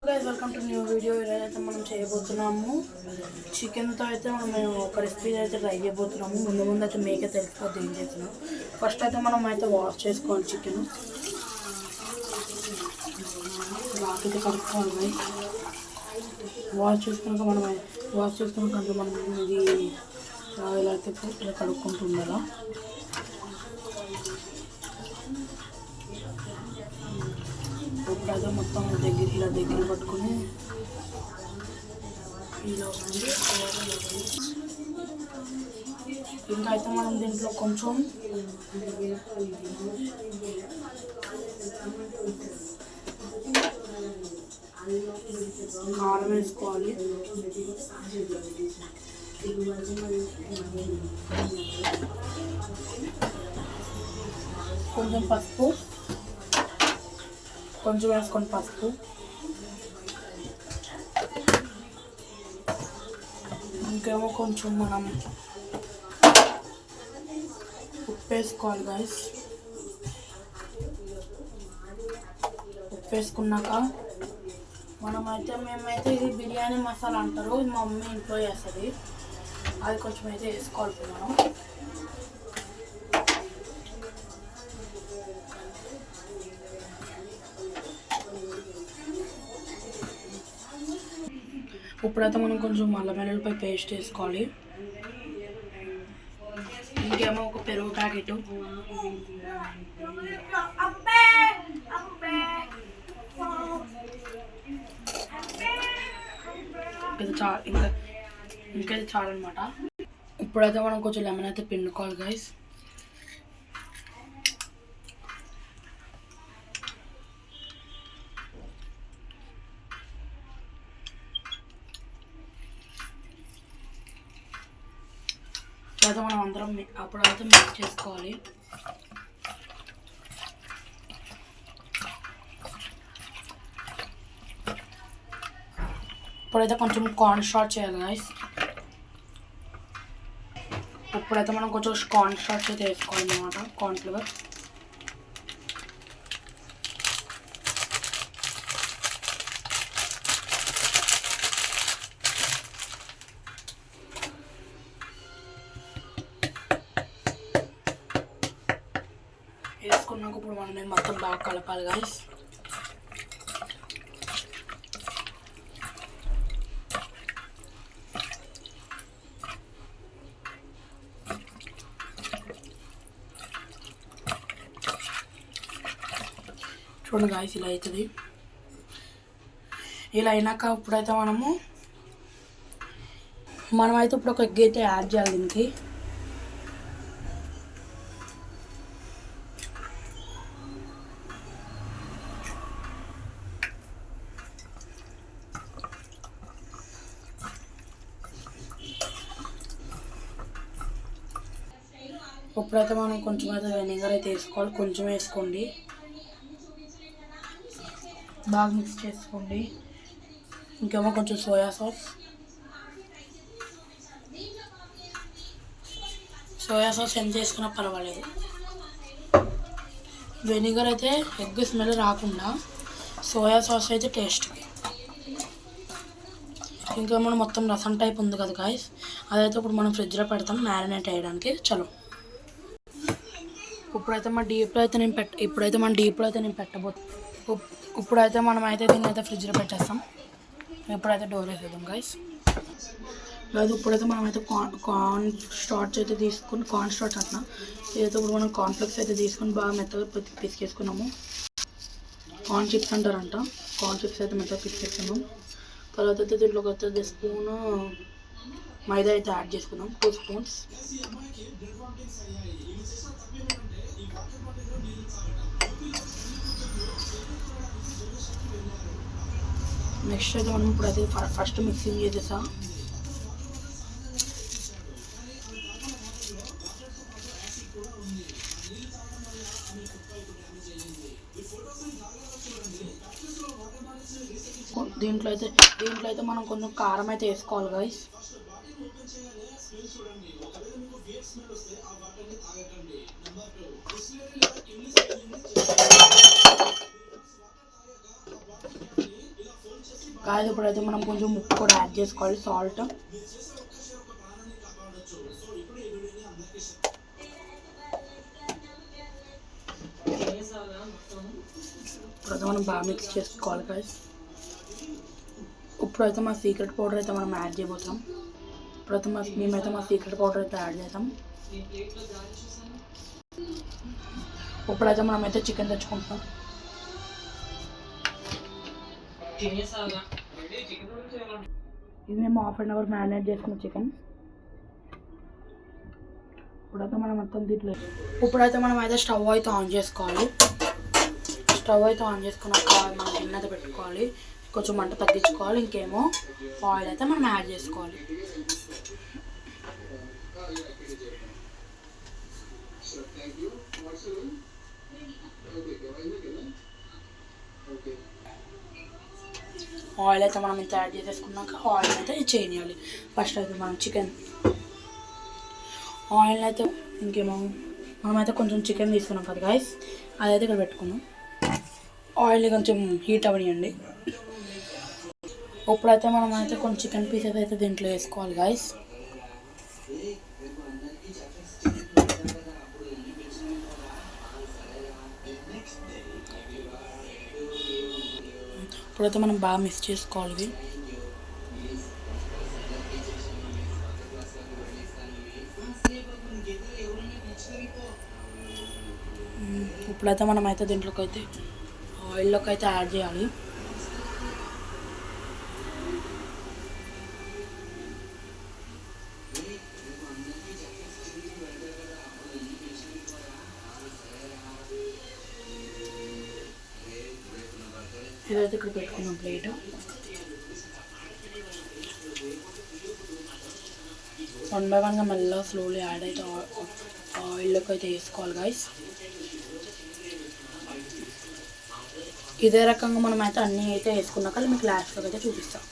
Guys welcome to new video. ఈరోజైతే మనం చేయబోతున్నాము చికెన్తో అయితే మేము ఒక రెసిపీ అయితే ట్రై చేయబోతున్నాము. ముందు అయితే మీకే తెలిసిపోతే ఏం చేస్తున్నాం. ఫస్ట్ అయితే మనం అయితే వాష్ చేసుకోవాలి చికెన్. బాగా కడుక్కోవాలి. వాష్ చేసుకున్నాక మనం ఇది ఇలా అయితే ఇలా కడుక్కుంటుండాలా. ఇప్పుడైతే మొత్తం దగ్గర పట్టుకొని ఇలా ఉంది. ఇంకా అయితే మనం దీంట్లో కొంచెం కారం వేసుకోవాలి. కొంచెం పసుపు వేసుకొని ఇంకేమో కొంచెం మనం ఉప్పు వేసుకోవాలి గైస్. ఉప్పు వేసుకున్నాక మేమైతే ఇది బిర్యానీ మసాలా అంటారు, ఇది మా మమ్మీ ఇంట్లో చేస్తుంది. అది కొంచెం అయితే వేసుకోవాలి మనం. ఇప్పుడైతే మనం కొంచెం అల్లం వెల్లుల్లిపాయ పేస్ట్ వేసుకోవాలి. ఇంకేమో ఒక పెరుగు ప్యాకెట్, ఇంకా చాలన్నమాట. ఇప్పుడైతే మనం కొంచెం లెమన్ అయితే పిండుకోవాలి గైస్. అయితే మనం అందరం అప్పుడైతే మిక్స్ చేసుకోవాలి. ఇప్పుడైతే కొంచెం కార్న్ స్టార్చ్ చేయాలి గైస్. ఇప్పుడైతే మనం కొంచెం కార్న్ స్టార్చ్ అయితే వేసుకోవాలి అన్నమాట, కార్న్ ఫ్లేవర్. వేసుకున్నాక ఇప్పుడు మనం మొత్తం బాగా కలపాలి గైస్. చూడండి గాయస్, ఇలా అవుతుంది. ఇలా అయినాక ఇప్పుడైతే మనమైతే ఇప్పుడు ఒక ఎగ్ అయితే యాడ్ చేయాలి దీనికి. ఇప్పుడైతే మనం కొంచెం అయితే వెనిగర్ అయితే వేసుకోవాలి. కొంచెం వేసుకోండి, బాగా మిక్స్ చేసుకోండి. ఇంకేమో కొంచెం సోయా సాస్ ఎంత చేసుకున్నా పర్వాలేదు. వెనిగర్ అయితే ఎగ్ స్మెల్ రాకుండా, సోయా సాస్ అయితే టేస్ట్కి. ఇంకేమో మొత్తం రసం టైప్ ఉంది కదా గాయస్, అదైతే ఇప్పుడు మనం ఫ్రిడ్జ్లో పెడతాం మ్యారినేట్ అయ్యడానికి. చలో ఇప్పుడైతే మన డీప్లో అయితే నేను పెట్టబోతున్నాను. ఇప్పుడైతే మనం అయితే దీన్ని అయితే ఫ్రిడ్జ్లో పెట్టేస్తాం. ఇప్పుడైతే డోర్ వేసేద్దాం గైస్. లేదు ఇప్పుడైతే మనమైతే కార్న్ స్టార్చ్ అయితే తీసుకుని, కార్న్ స్టార్చ్ అంటున్నా, ఏదైతే ఇప్పుడు మనం కార్న్ఫ్లెక్స్ అయితే తీసుకొని బాగా మెత్తగా పిసికేసుకున్నాము. కార్న్ చిప్స్ అంటారంట, కార్న్ చిప్స్ అయితే మెత్తగా పిసికేసుకున్నాం. తర్వాత అయితే దీంట్లోకి అయితే స్పూన్ మైదా అయితే యాడ్ చేసుకున్నాం, 2 స్పూన్స్. నెక్స్ట్ అయితే మనం ఇప్పుడైతే ఫస్ట్ మిక్సింగ్ చేసేసా. దీంట్లో అయితే మనం కొంచెం కారం అయితే వేసుకోవాలి గైస్. కాదు ఇప్పుడైతే మనం కొంచెం ఉప్పు కూడా యాడ్ చేసుకోవాలి, సాల్ట్. ఇప్పుడైతే మనం బాగా మిక్స్ చేసుకోవాలి గైస్. ఇప్పుడైతే మా సీక్రెట్ పౌడర్ అయితే మనం యాడ్ చేయబోతాం. ఇప్పుడైతే మేమైతే మా సీక్రెట్ పౌడర్ అయితే యాడ్ చేద్దాం. ఇప్పుడైతే మనమైతే చికెన్ తెచ్చుకుంటాం. ఇది మేము ½ అవర్ మ్యారినేట్ చేసుకున్న చికెన్. ఇప్పుడైతే మనం మొత్తం దీంట్లో ఇప్పుడైతే మనం అయితే స్టవ్ అయితే ఆన్ చేసుకోవాలి. స్టవ్ అయితే ఆన్ చేసుకున్నాక మనం గిన్నె అయితే పెట్టుకోవాలి, కొంచెం మంట తగ్గించుకోవాలి. ఇంకేమో ఆయిల్ అయితే మనం యాడ్ చేసుకోవాలి. ఆయిల్ అయితే మనం ఇంత యాడ్ చేసేసుకున్నాక ఆయిల్ అయితే చేయాలి. ఫస్ట్ అయితే మనం చికెన్ ఆయిల్ అయితే ఇంకేమో మనమైతే కొంచెం చికెన్ తీసుకున్నాం కదా గైస్, అదైతే ఇక్కడ పెట్టుకున్నాం. ఆయిల్ కొంచెం హీట్ అవ్వనియండి. ఇప్పుడైతే మనం అయితే కొంచెం చికెన్ పీసెస్ అయితే దీంట్లో వేసుకోవాలి గైస్. ఇప్పుడైతే మనం బాగా మిక్స్ చేసుకోవాలి. ఇప్పుడైతే మనం అయితే దీంట్లోకి అయితే ఆయిల్లోకి అయితే యాడ్ చేయాలి. ఇదైతే ఇక్కడ పెట్టుకున్నాం ప్లేట్. వన్ బై వన్గా మెల్లగా స్లోలీ యాడ్ అయితే ఆయిల్లోకి అయితే వేసుకోవాలి గైస్. ఇదే రకంగా మనం అయితే అన్నీ అయితే వేసుకున్నాక మీకు లాస్ట్లోకి అయితే చూపిస్తాం.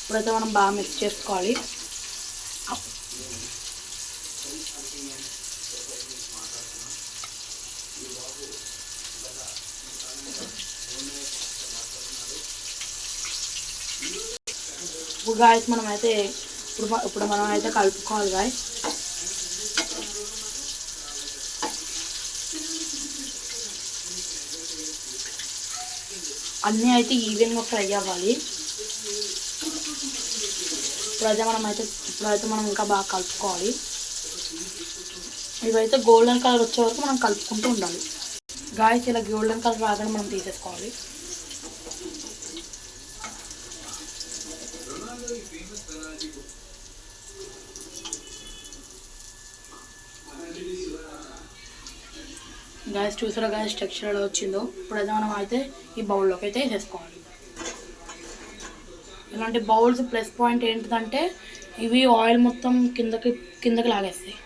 ఇప్పుడైతే మనం బాగా మిక్స్ చేసుకోవాలి. ఇప్పుడు గాయస్ మనం అయితే ఇప్పుడు మనం అయితే కలుపుకోవాలి గాయస్. అన్నీ అయితే ఈవెన్గా ఫ్రై అవ్వాలి. ఇప్పుడైతే మనం ఇంకా బాగా కలుపుకోవాలి. ఇవైతే గోల్డెన్ కలర్ వచ్చే వరకు మనం కలుపుకుంటూ ఉండాలి గాయస్. ఇలా గోల్డెన్ కలర్ రాగానే మనం తీసేసుకోవాలి. గాయస్ చూసారా గాయస్ టెక్స్చర్ ఎలా వచ్చిందో. ఇప్పుడైతే మనం అయితే ఈ బౌల్లోకి అయితే వేసేసుకోవాలి. ఇలాంటి బౌల్స్ ప్లస్ పాయింట్ ఏంటిదంటే ఇవి ఆయిల్ మొత్తం కిందకి లాగేస్తాయి.